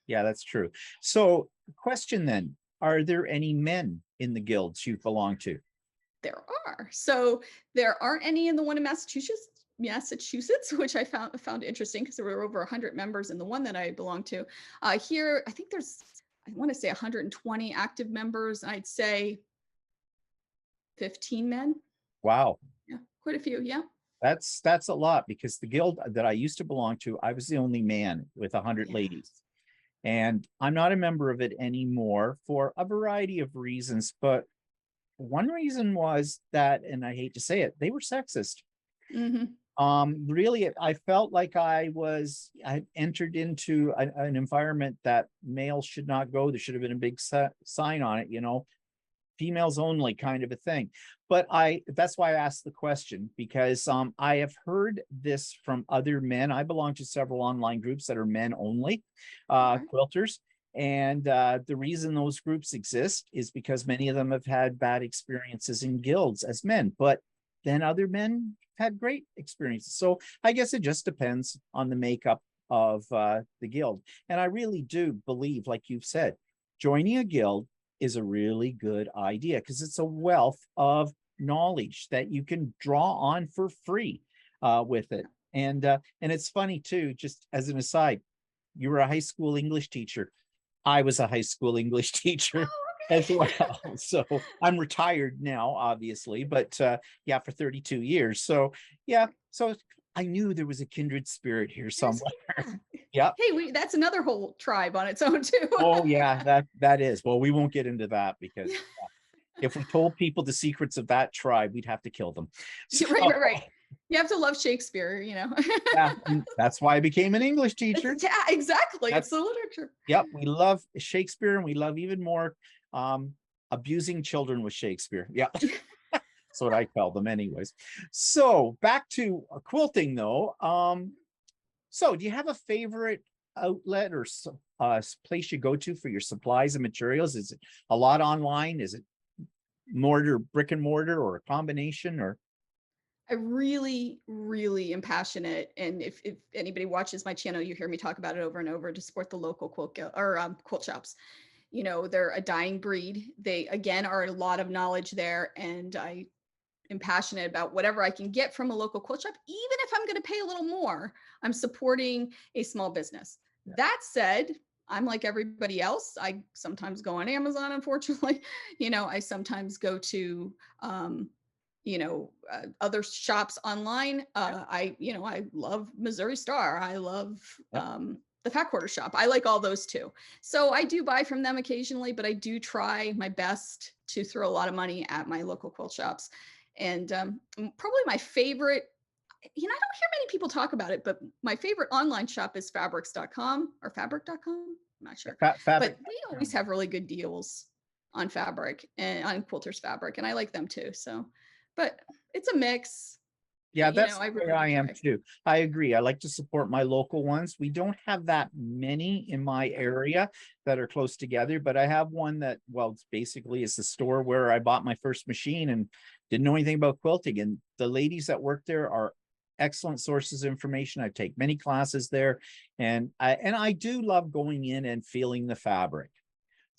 [SPEAKER 1] Yeah, that's true. So question then, are there any men in the guilds you belong to?
[SPEAKER 2] there are. So there aren't any in the one in Massachusetts, which I found interesting because there were over 100 members in the one that I belong to. Here, I think I want to say 120 active members. I'd say 15 men.
[SPEAKER 1] Wow.
[SPEAKER 2] Yeah, quite a few. Yeah.
[SPEAKER 1] That's a lot, because the guild that I used to belong to, I was the only man with 100
[SPEAKER 2] Yeah.
[SPEAKER 1] ladies. And I'm not a member of it anymore for a variety of reasons. But one reason was that, and I hate to say it, they were sexist.
[SPEAKER 2] Hmm.
[SPEAKER 1] Really, I felt like I entered into an environment that males should not go. There should have been a big sign on it, females only kind of a thing. But that's why I asked the question, because I have heard this from other men. I belong to several online groups that are men only,
[SPEAKER 2] Okay.
[SPEAKER 1] quilters. And the reason those groups exist is because many of them have had bad experiences in guilds as men, but then other men had great experiences. So I guess it just depends on the makeup of the guild. And I really do believe, like you've said, joining a guild is a really good idea, because it's a wealth of knowledge that you can draw on for free with it. And it's funny too, just as an aside, you were a high school English teacher. I was a high school English teacher
[SPEAKER 2] Oh,
[SPEAKER 1] as
[SPEAKER 2] okay.
[SPEAKER 1] well. So I'm retired now, obviously, but yeah, for 32 years. So yeah, so I knew there was a kindred spirit here
[SPEAKER 2] There's
[SPEAKER 1] somewhere.
[SPEAKER 2] yeah.
[SPEAKER 1] Yep.
[SPEAKER 2] Hey, that's another whole tribe on its own too.
[SPEAKER 1] Oh yeah, that is. Well, we won't get into that because
[SPEAKER 2] Yeah.
[SPEAKER 1] if we told people the secrets of that tribe, we'd have to kill them.
[SPEAKER 2] Yeah,
[SPEAKER 1] So
[SPEAKER 2] right. You have to love Shakespeare, you know.
[SPEAKER 1] yeah, and that's why I became an English teacher.
[SPEAKER 2] Yeah, exactly. It's
[SPEAKER 1] That's
[SPEAKER 2] the literature.
[SPEAKER 1] yep, we love Shakespeare and we love even more um abusing children with Shakespeare. Yeah, that's what I tell them anyways. So back to quilting though. So do you have a favorite outlet or place you go to for your supplies and materials? Is it a lot online? Is it mortar, brick and mortar, or a combination? Or
[SPEAKER 2] I really am passionate, and if anybody watches my channel, you hear me talk about it over and over to support the local quilt shops. You know, they're a dying breed. They again are a lot of knowledge there, and I am passionate about whatever I can get from a local quilt shop, even if I'm going to pay a little more. I'm supporting a small business. That said, I'm like everybody else. I sometimes go on Amazon, unfortunately. You know, I sometimes go to other shops online. I love Missouri Star. I love
[SPEAKER 1] yep,
[SPEAKER 2] the Fat Quarter Shop. I like all those too. So I do buy from them occasionally, but I do try my best to throw a lot of money at my local quilt shops. And probably my favorite, I don't hear many people talk about it, but my favorite online shop is fabrics.com or fabric.com. I'm not sure.
[SPEAKER 1] fabric.
[SPEAKER 2] But they always have really good deals on fabric and on quilters fabric. And I like them too. So, but it's a mix.
[SPEAKER 1] Yeah, that's
[SPEAKER 2] I
[SPEAKER 1] the way
[SPEAKER 2] really do
[SPEAKER 1] I am
[SPEAKER 2] try.
[SPEAKER 1] too. I agree. I like to support my local ones. We don't have that many in my area that are close together, but I have one that, well, it's the store where I bought my first machine and didn't know anything about quilting. And the ladies that work there are excellent sources of information. I take many classes there, and I do love going in and feeling the fabric.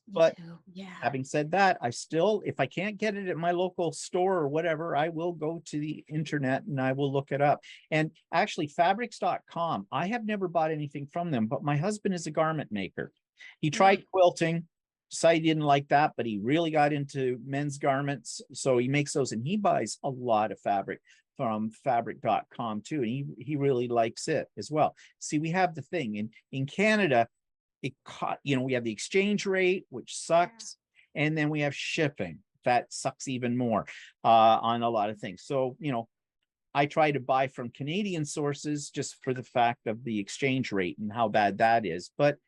[SPEAKER 2] Me
[SPEAKER 1] But
[SPEAKER 2] too. Yeah.
[SPEAKER 1] having said that, I still, if I can't get it at my local store or whatever, I will go to the internet and I will look it up. And actually, fabrics.com, I have never bought anything from them, but my husband is a garment maker. He tried
[SPEAKER 2] Mm.
[SPEAKER 1] quilting, decided he didn't like that, but he really got into men's garments. So he makes those and he buys a lot of fabric from fabric.com too. And he really likes it as well. See, we have the thing in Canada, we have the exchange rate, which
[SPEAKER 2] Yeah.
[SPEAKER 1] sucks, and then we have shipping that sucks even more on a lot of things. So I try to buy from Canadian sources just for the fact of the exchange rate and how bad that is. But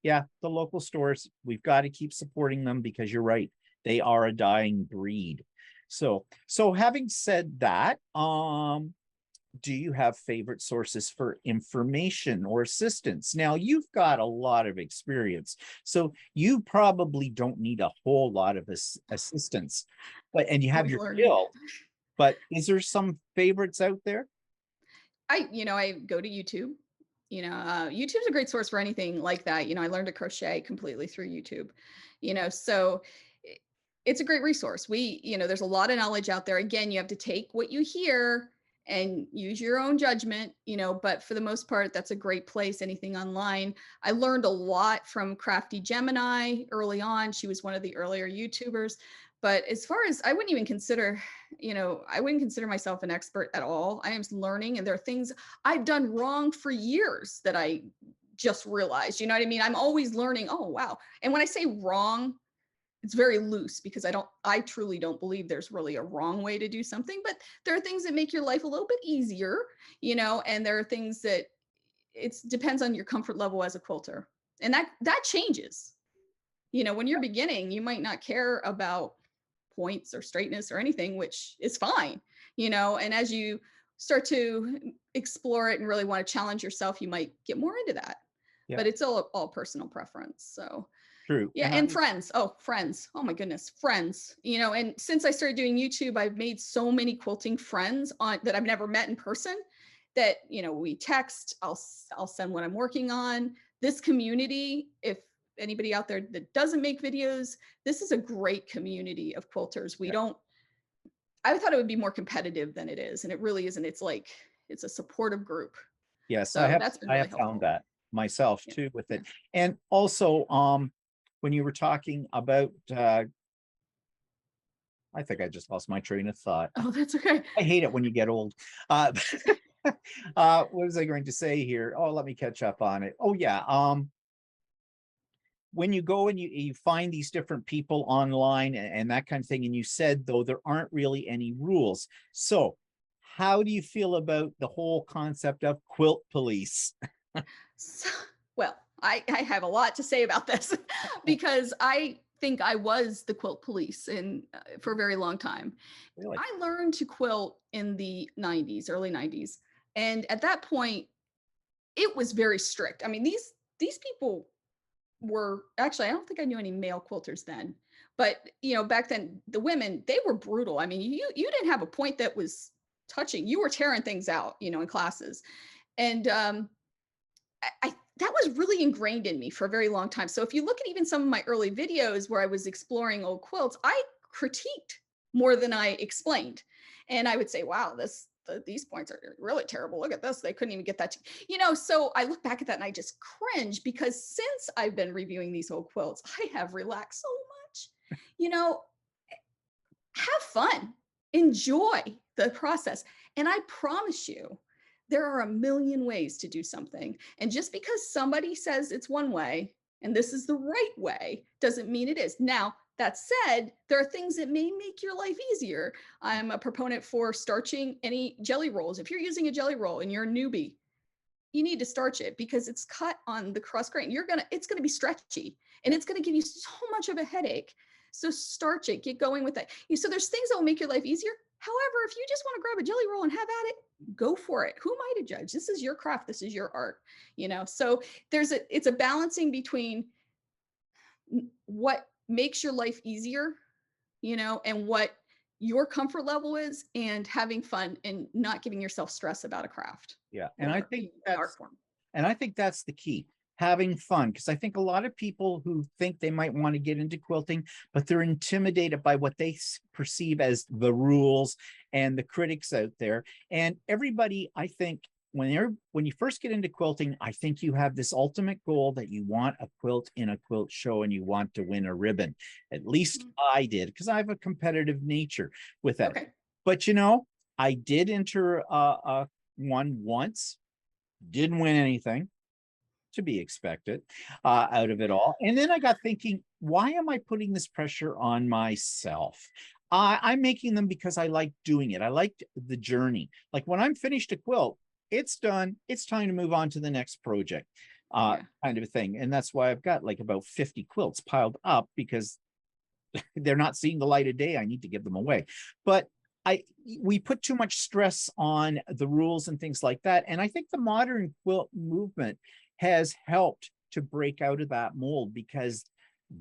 [SPEAKER 1] yeah, the local stores, we've got to keep supporting them because you're right, they are a dying breed. So having said that, do you have favorite sources for information or assistance? Now, you've got a lot of experience, so you probably don't need a whole lot of assistance, and you have
[SPEAKER 2] Always
[SPEAKER 1] your
[SPEAKER 2] learning.
[SPEAKER 1] guild. But is there some favorites out there?
[SPEAKER 2] I go to YouTube. YouTube's a great source for anything like that. I learned to crochet completely through YouTube. So i- it's a great resource. There's a lot of knowledge out there. Again, you have to take what you hear and use your own judgment, but for the most part, that's a great place. Anything online. I learned a lot from Crafty Gemini early on. She was one of the earlier YouTubers. But as far as I wouldn't consider myself an expert at all. I am learning, and there are things I've done wrong for years that I just realized. You know what I mean? I'm always learning. Oh, wow. And when I say wrong, it's very loose because I truly don't believe there's really a wrong way to do something, but there are things that make your life a little bit easier, and there are things that it depends on your comfort level as a quilter. And that changes. When you're beginning, you might not care about points or straightness or anything, which is fine, and as you start to explore it and really want to challenge yourself, you might get more into that.
[SPEAKER 1] Yeah,
[SPEAKER 2] But it's all personal preference. So
[SPEAKER 1] true.
[SPEAKER 2] yeah, and friends. Oh, friends. Oh my goodness, friends. And since I started doing YouTube, I've made so many quilting friends on that I've never met in person that, we text, I'll send what I'm working on. This community, if anybody out there that doesn't make videos, this is a great community of quilters. We
[SPEAKER 1] Yeah,
[SPEAKER 2] don't I thought it would be more competitive than it is, and it really isn't. It's like It's a supportive group.
[SPEAKER 1] Yes,
[SPEAKER 2] So that's been
[SPEAKER 1] I
[SPEAKER 2] really
[SPEAKER 1] have found
[SPEAKER 2] helpful.
[SPEAKER 1] that myself
[SPEAKER 2] Yeah.
[SPEAKER 1] too with
[SPEAKER 2] Yeah.
[SPEAKER 1] it. And also, when you were talking about, I think I just lost my train of thought.
[SPEAKER 2] Oh, that's okay.
[SPEAKER 1] I hate it when you get old. Uh, what was I going to say here? Oh, let me catch up on it. Oh yeah. When you go and you find these different people online and that kind of thing, and you said though there aren't really any rules. So how do you feel about the whole concept of quilt police?
[SPEAKER 2] So, well, I have a lot to say about this because I think I was the quilt police for a very long time.
[SPEAKER 1] Really?
[SPEAKER 2] I learned to quilt in the 90s, early 90s. And at that point, it was very strict. I mean, these people were actually, I don't think I knew any male quilters then. But, back then the women, they were brutal. I mean, you didn't have a point that was touching. You were tearing things out, in classes. And I that was really ingrained in me for a very long time. So if you look at even some of my early videos where I was exploring old quilts, I critiqued more than I explained. And I would say, wow, these points are really terrible. Look at this. They couldn't even get that. So I look back at that and I just cringe because since I've been reviewing these old quilts, I have relaxed so much. You know, have fun, enjoy the process. And I promise you, there are a million ways to do something. And just because somebody says it's one way and this is the right way doesn't mean it is. Now, that said, there are things that may make your life easier. I'm a proponent for starching any jelly rolls. If you're using a jelly roll and you're a newbie, you need to starch it because it's cut on the cross grain. It's gonna be stretchy and it's gonna give you so much of a headache. So starch it, get going with that. So there's things that will make your life easier. However, if you just want to grab a jelly roll and have at it, go for it. Who am I to judge? This is your craft. This is your art. So it's a balancing between what makes your life easier, and what your comfort level is, and having fun and not giving yourself stress about a craft
[SPEAKER 1] Yeah.
[SPEAKER 2] or an art form.
[SPEAKER 1] And I think that's the key, having fun. Because I think a lot of people who think they might want to get into quilting, but they're intimidated by what they perceive as the rules and the critics out there. And everybody, I think, when you first get into quilting, I think you have this ultimate goal that you want a quilt in a quilt show and you want to win a ribbon. At least I did, because I have a competitive nature with that.
[SPEAKER 2] Okay.
[SPEAKER 1] But I did enter one once, didn't win anything, to be expected out of it all. And then I got thinking, why am I putting this pressure on myself? I'm making them because I like doing it. I liked the journey. Like when I'm finished a quilt, it's done. It's time to move on to the next project,
[SPEAKER 2] Yeah.
[SPEAKER 1] kind of a thing. And that's why I've got like about 50 quilts piled up because they're not seeing the light of day. I need to give them away. But we put too much stress on the rules and things like that. And I think the modern quilt movement has helped to break out of that mold because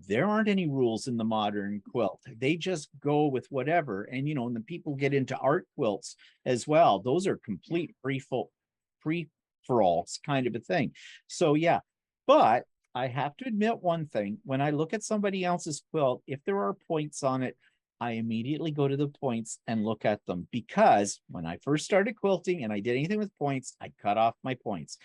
[SPEAKER 1] there aren't any rules in the modern quilt. They just go with whatever. And and the people get into art quilts as well. Those are complete free for alls kind of a thing. So yeah, but I have to admit one thing. When I look at somebody else's quilt, if there are points on it, I immediately go to the points and look at them, because when I first started quilting and I did anything with points, I cut off my points.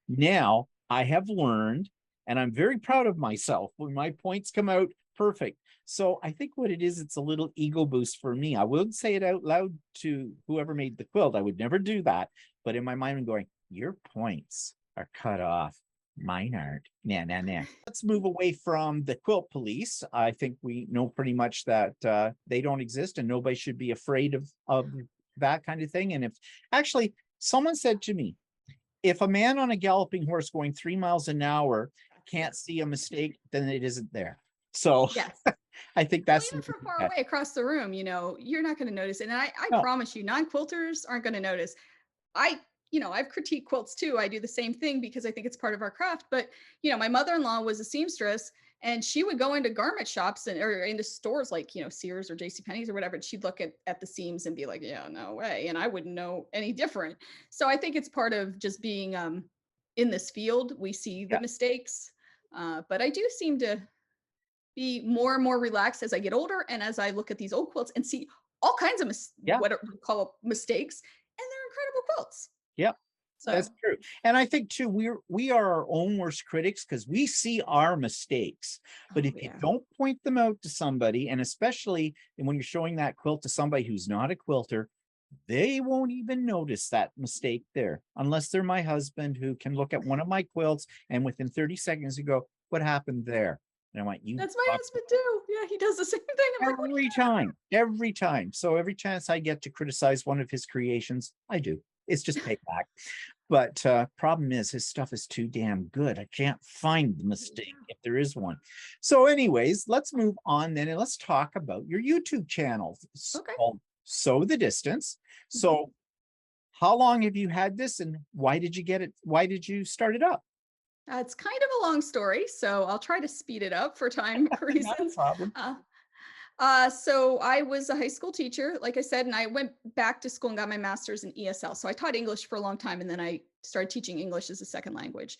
[SPEAKER 1] Now I have learned, and I'm very proud of myself when my points come out perfect. So I think what it is, it's a little ego boost for me. I wouldn't say it out loud to whoever made the quilt. I would never do that. But in my mind, I'm going, your points are cut off. Mine aren't. Nah. Let's move away from the quilt police. I think we know pretty much that they don't exist and nobody should be afraid of that kind of thing. And if actually someone said to me, if a man on a galloping horse going 3 miles an hour can't see a mistake, then it isn't there. So
[SPEAKER 2] Yes.
[SPEAKER 1] I think
[SPEAKER 2] Well,
[SPEAKER 1] that's
[SPEAKER 2] even from far away across the room, you're not going to notice it. And I
[SPEAKER 1] no.
[SPEAKER 2] promise you, non-quilters aren't going to notice. I've critiqued quilts too. I do the same thing because I think it's part of our craft. But, my mother-in-law was a seamstress, and she would go into garment shops or into stores like, Sears or JCPenney's or whatever. And she'd look at the seams and be like, yeah, no way. And I wouldn't know any different. So I think it's part of just being in this field. We see the
[SPEAKER 1] Yeah.
[SPEAKER 2] mistakes. But I do seem to be more and more relaxed as I get older and as I look at these old quilts and see all kinds of
[SPEAKER 1] Yeah.
[SPEAKER 2] what we call mistakes, and they're incredible quilts.
[SPEAKER 1] Yep. That's
[SPEAKER 2] So,
[SPEAKER 1] true. And I think too, we are our own worst critics because we see our mistakes. But
[SPEAKER 2] oh
[SPEAKER 1] if you
[SPEAKER 2] yeah.
[SPEAKER 1] don't point them out to somebody, and especially when you're showing that quilt to somebody who's not a quilter, they won't even notice that mistake there, unless they're my husband who can look at one of my quilts and within 30 seconds you go, what happened there? And I went, you
[SPEAKER 2] That's my
[SPEAKER 1] got
[SPEAKER 2] husband too. Yeah, he does the same thing. I'm like, what?
[SPEAKER 1] every time, every time. So every chance I get to criticize one of his creations, I do. It's just payback. But problem is his stuff is too damn good. I can't find the mistake if there is one. So, anyways, let's move on then and let's talk about your YouTube channel. It's
[SPEAKER 2] Okay.
[SPEAKER 1] called Sow the Distance.
[SPEAKER 2] Mhm.
[SPEAKER 1] So, how long have you had this and why did you get it? Why did you start it up?
[SPEAKER 2] It's kind of a long story, so I'll try to speed it up for time
[SPEAKER 1] Not a
[SPEAKER 2] reasons.
[SPEAKER 1] problem.
[SPEAKER 2] Uh, so I was a high school teacher, like I said, and I went back to school and got my master's in ESL. So I taught English for a long time, and then I started teaching English as a second language.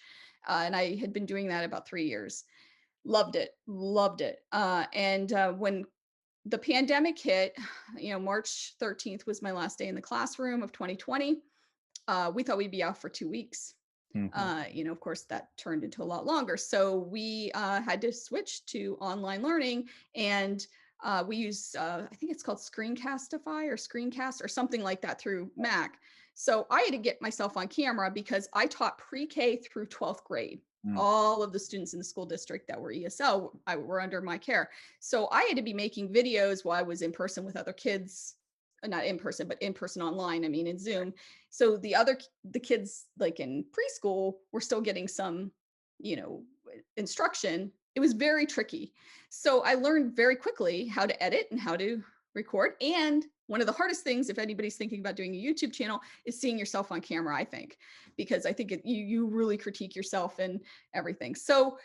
[SPEAKER 2] And I had been doing that about 3 years. Loved it, loved it. And when the pandemic hit, March 13th was my last day in the classroom of 2020. We thought we'd be out for 2 weeks.
[SPEAKER 1] Mhm.
[SPEAKER 2] Of course, that turned into a lot longer. So we had to switch to online learning, and we use, I think it's called Screencastify or Screencast or something like that through Mac. So I had to get myself on camera because I taught pre-K through 12th grade.
[SPEAKER 1] Mm.
[SPEAKER 2] All of the students in the school district that were ESL were under my care. So I had to be making videos while I was in person with other kids, not in person, but in person online. I mean, in Zoom. So the kids like in preschool were still getting some, instruction. It was very tricky. So I learned very quickly how to edit and how to record. And one of the hardest things, if anybody's thinking about doing a YouTube channel, is seeing yourself on camera, I think, because I think you really critique yourself and everything. So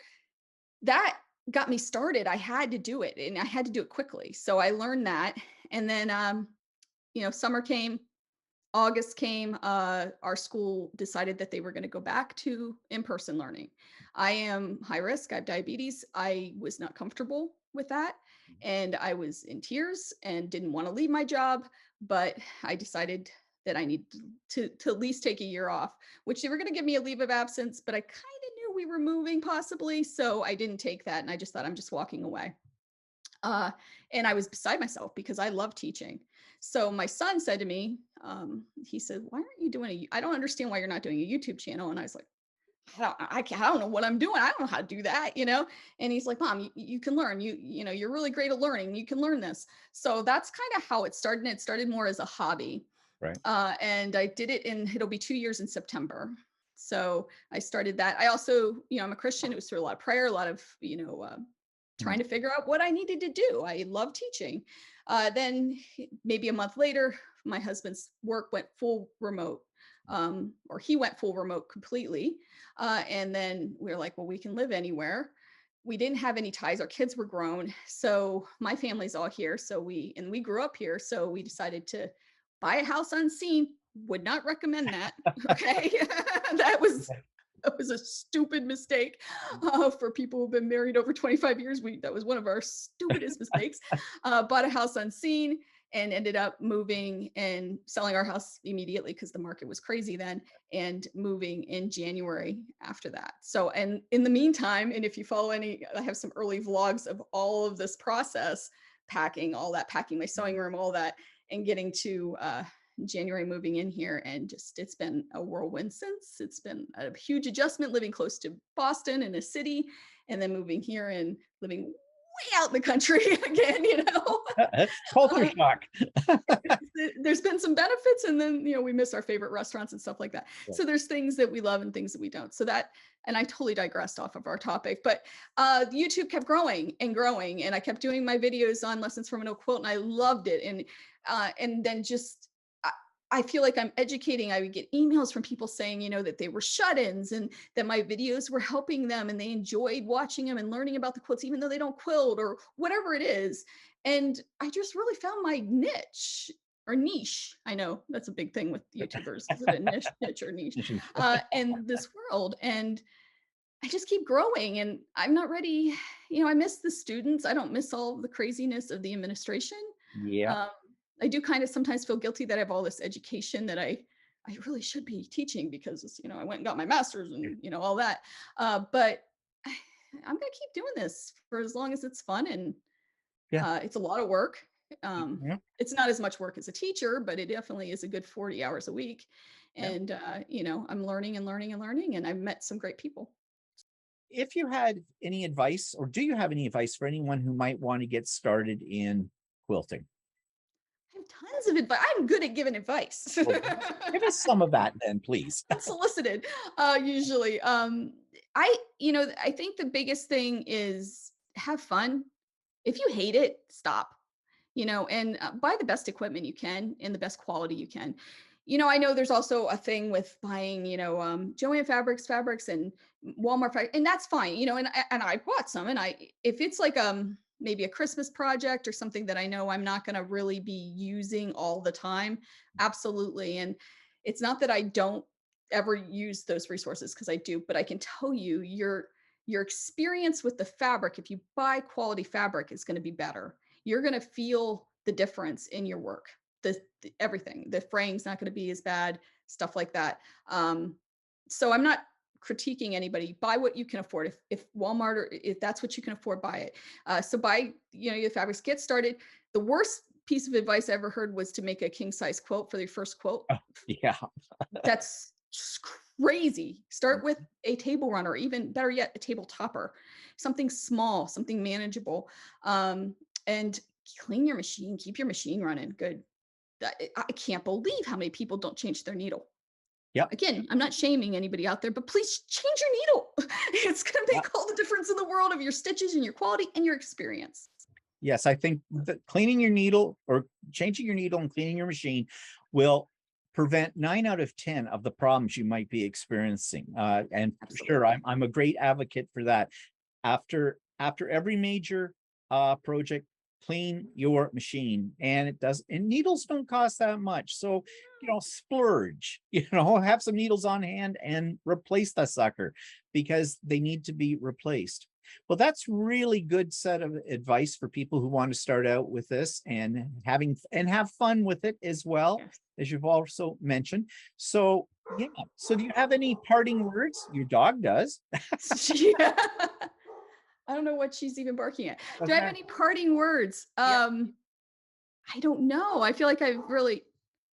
[SPEAKER 2] that got me started. I had to do it and I had to do it quickly. So I learned that. And then, summer came, August came, our school decided that they were going to go back to in-person learning. I am high risk. I have diabetes. I was not comfortable with that. And I was in tears and didn't want to leave my job. But I decided that I need to at least take a year off, which they were going to give me a leave of absence, but I kind of knew we were moving possibly. So I didn't take that. And I just thought I'm just walking away. Uh, and I was beside myself because I love teaching. So my son said to me, he said, "Why aren't you doing I don't understand why you're not doing a YouTube channel." And I was like, I don't know what I'm doing. I don't know how to do that, you know? And he's like, "Mom, you can learn. You're really great at learning. You can learn this." So that's kind of how it started. And it started more as a hobby.
[SPEAKER 1] Right.
[SPEAKER 2] And I did it it'll be 2 years in September. So I started that. I also, I'm a Christian. It was through a lot of prayer, a lot of, trying
[SPEAKER 1] Mm.
[SPEAKER 2] to figure out what I needed to do. I love teaching. Then maybe a month later, my husband's work went full remote, or he went full remote completely. And then we were like, well, we can live anywhere. We didn't have any ties. Our kids were grown. So my family's all here. So we grew up here. So we decided to buy a house unseen. Would not recommend that. Okay. that was that was a stupid mistake for people who've been married over 25 years. That was one of our stupidest mistakes. Bought a house unseen and ended up moving and selling our house immediately because the market was crazy then, and moving in January after that. So, and in the meantime, and if you follow I have some early vlogs of all of this process, packing, all that, packing my sewing room, all that, and getting to January moving in here, and just it's been a whirlwind since. It's been a huge adjustment living close to Boston in a city, and then moving here and living way out in the country again,
[SPEAKER 1] Culture
[SPEAKER 2] Uh,
[SPEAKER 1] shock.
[SPEAKER 2] there's been some benefits, and then we miss our favorite restaurants and stuff like that.
[SPEAKER 1] Yeah.
[SPEAKER 2] So there's things that we love and things that we don't. So that, and I totally digressed off of our topic, but YouTube kept growing and growing, and I kept doing my videos on lessons from an old quilt, and I loved it. And then just I feel like I'm educating. I would get emails from people saying, that they were shut-ins and that my videos were helping them and they enjoyed watching them and learning about the quilts, even though they don't quilt or whatever it is. And I just really found my niche or niche. I know that's a big thing with YouTubers. Is it a niche or niche? In this world. And I just keep growing and I'm not ready. I miss the students. I don't miss all the craziness of the administration.
[SPEAKER 1] Yeah.
[SPEAKER 2] Um, I do kind of sometimes feel guilty that I have all this education that I I really should be teaching because, I went and got my master's and, all that. But I'm going to keep doing this for as long as it's fun, and
[SPEAKER 1] Yeah.
[SPEAKER 2] it's a lot of work.
[SPEAKER 1] Yeah.
[SPEAKER 2] It's not as much work as a teacher, but it definitely is a good 40 hours a week.
[SPEAKER 1] Yeah.
[SPEAKER 2] And, I'm learning and learning and learning, and I've met some great people.
[SPEAKER 1] If you had any advice, or do you have any advice for anyone who might want to get started in quilting?
[SPEAKER 2] I have tons of advice. I'm good at giving advice.
[SPEAKER 1] Well, give us some of that then, please.
[SPEAKER 2] Unsolicited, usually. I think the biggest thing is have fun. If you hate it, stop. And buy the best equipment you can in the best quality you can. I know there's also a thing with buying, Joann fabrics and Walmart, and that's fine. And I bought some, and if it's like maybe a Christmas project or something that I know I'm not going to really be using all the time, absolutely. And it's not that I don't ever use those resources, because I do, but I can tell you your experience with the fabric, if you buy quality fabric, is going to be better. You're going to feel the difference in your work. Everything, the fraying's not going to be as bad, stuff like that. So I'm not critiquing anybody. Buy what you can afford. If Walmart, or if that's what you can afford, buy it. So buy, your fabrics. Get started. The worst piece of advice I ever heard was to make a king size quilt for your first quilt.
[SPEAKER 1] Yeah.
[SPEAKER 2] That's just crazy. Start with a table runner, even better yet, a table topper, something small, something manageable. And clean your machine, keep your machine running good. I can't believe how many people don't change their needle.
[SPEAKER 1] Yep.
[SPEAKER 2] Again, I'm not shaming anybody out there, but please change your needle. It's going to
[SPEAKER 1] Yeah.
[SPEAKER 2] make all the difference in the world of your stitches and your quality and your experience.
[SPEAKER 1] Yes, I think that cleaning your needle, or changing your needle and cleaning your machine, will prevent 9 out of 10 of the problems you might be experiencing. And for sure,
[SPEAKER 2] Absolutely.
[SPEAKER 1] I'm a great advocate for that. After every major project, clean your machine, and needles don't cost that much. So, splurge, have some needles on hand and replace the sucker, because they need to be replaced. Well, that's really good set of advice for people who want to start out with this, and have fun with it as well,
[SPEAKER 2] Yes.
[SPEAKER 1] as you've also mentioned. So, yeah. So do you have any parting words? Your dog does.
[SPEAKER 2] Yeah. I don't know what she's even barking at. Do I have
[SPEAKER 1] Okay.
[SPEAKER 2] any parting words?
[SPEAKER 1] Yeah.
[SPEAKER 2] I don't know. I feel like I've really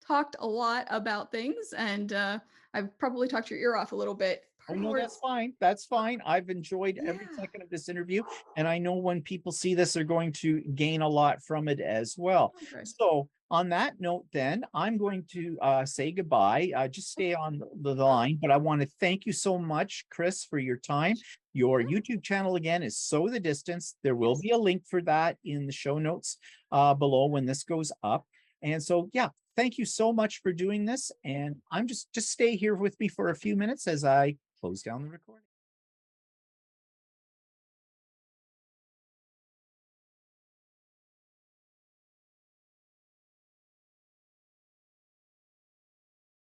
[SPEAKER 2] talked a lot about things, and I've probably talked your ear off a little bit.
[SPEAKER 1] Oh,
[SPEAKER 2] Parting
[SPEAKER 1] no, that's
[SPEAKER 2] words.
[SPEAKER 1] fine. That's fine. I've enjoyed every
[SPEAKER 2] Yeah.
[SPEAKER 1] second of this interview, and I know when people see this, they're going to gain a lot from it as well.
[SPEAKER 2] Oh, good.
[SPEAKER 1] So, on that note, then I'm going to say goodbye. Just stay on the line, but I want to thank you so much, Kris, for your time. Your
[SPEAKER 2] Yeah.
[SPEAKER 1] YouTube channel again is Sew the Distance. There will
[SPEAKER 2] Yes.
[SPEAKER 1] be a link for that in the show notes below when this goes up. And so, yeah, thank you so much for doing this. And I'm just stay here with me for a few minutes as I close down the recording.